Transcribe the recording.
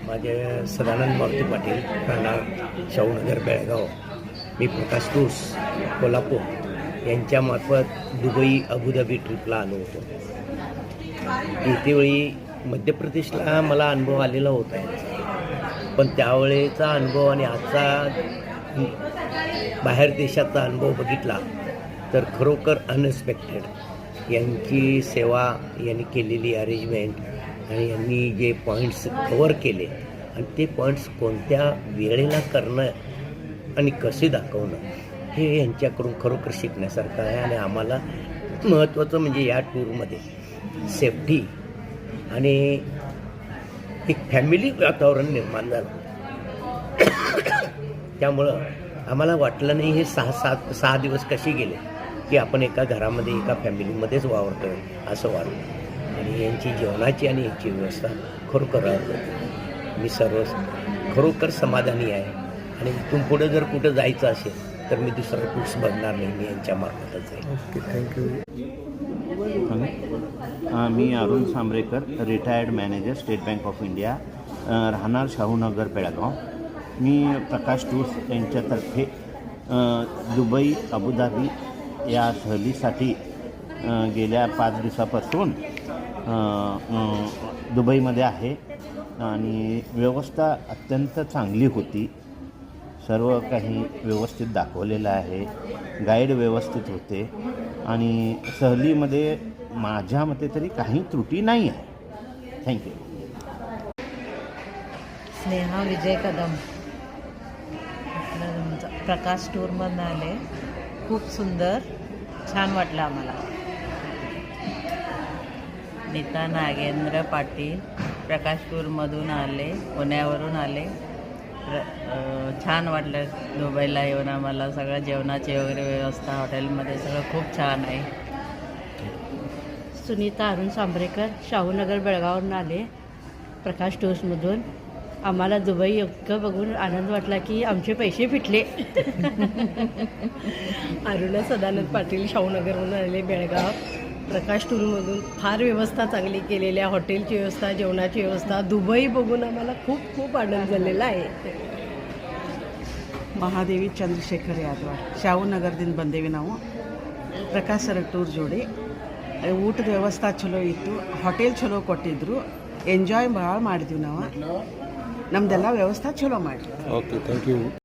माझे सदानंद मारुती पाटील, राहणार शाहूनगर बेळगाव. मी प्रकाश टूर्स कोल्हापूर यांच्यामार्फत दुबई अबुधाबी ट्रिपला आलो होतो. येतेवेळी मध्य प्रदेशला मला अनुभव आलेला होता यांचा, पण त्यावेळेचा अनुभव आणि आजचा बाहेर देशाचा अनुभव बघितला तर खरोखर अनएक्सपेक्टेड. यांची सेवा, यांनी केलेली अरेंजमेंट आणि यांनी जे पॉईंट्स कवर केले आणि ते पॉईंट्स कोणत्या वेळेला करणं आणि कसे दाखवणं हे यांच्याकडून खरोखर शिकण्यासारखं आहे. आणि आम्हाला महत्त्वाचं म्हणजे या टूरमध्ये सेफ्टी आणि एक फॅमिली वातावरण निर्माण झालं. त्यामुळं आम्हाला वाटलं नाही हे 6 दिवस कसे गेले की आपण एका घरामध्ये एका फॅमिलीमध्येच वावरतो असं वाटलं. आणि यांची जेवणाची आणि यांची व्यवस्था खरोखर मी खरोखर समाधानी आहे. आणि इथून पुढे जर कुठं जायचं असेल तर मी दुसरा टूर्स बघणार नाही, मी यांच्या मार्फतच आहे. Okay, thank you. Me Arun Sambrekar, retired manager, state bank of India, राहणार शाहूनगर बेळगाव. मी प्रकाश टूर्स यांच्यातर्फे दुबई अबुधाबी या सहलीसाठी गेल्या 5 दिवसापासून दुबईमध्ये आहे. आणि व्यवस्था अत्यंत चांगली होती. सर्व काही व्यवस्थित दाखवलेलं आहे. गाईड व्यवस्थित होते आणि सहलीमध्ये माझ्या मते तरी काही त्रुटी नाही आहे. थँक्यू. स्नेहा विजय कदम, प्रकाश टूरमधून आले. खूप सुंदर, छान वाटलं आम्हाला. नीता नागेंद्र पाटील, प्रकाश टूरमधून आले, पुण्यावरून आले. छान वाटलं दुबईला येऊन आम्हाला. सगळं जेवणाची वगैरे व्यवस्था हॉटेलमध्ये सगळं खूप छान आहे. सुनीता अरुण सांबरेकर, शाहूनगर बेळगाववरून आले, प्रकाश टूर्समधून. आम्हाला दुबई इतकं बघून आनंद वाटला की आमचे पैसे फिटले. अरुणा सदानंद पाटील, शाहूनगरमधून आले, बेळगाव. प्रकाश टूरमधून फार व्यवस्था चांगली केलेली आहे. हॉटेलची व्यवस्था, जेवणाची व्यवस्था, दुबई बघून आम्हाला खूप खूप आनंद झालेला आहे. ಮಹಾದೇವಿ ಚಂದ್ರಶೇಖರ್ ಯಾದವಾಡ್, ಶಾಹೂನಗರದಿಂದ ಬಂದೇವಿ ನಾವು. ಪ್ರಕಾಶ್ ಸರ್ ಟೂರ್ ಜೋಡಿ. ಊಟದ ವ್ಯವಸ್ಥೆ ಚಲೋ ಇತ್ತು, ಹೋಟೆಲ್ ಚಲೋ ಕೊಟ್ಟಿದ್ರು, ಎಂಜಾಯ್ ಭಾಳ ಮಾಡಿದ್ವಿ ನಾವು. ನಮ್ದೆಲ್ಲ ವ್ಯವಸ್ಥೆ ಚಲೋ ಮಾಡಿ. Okay, thank you.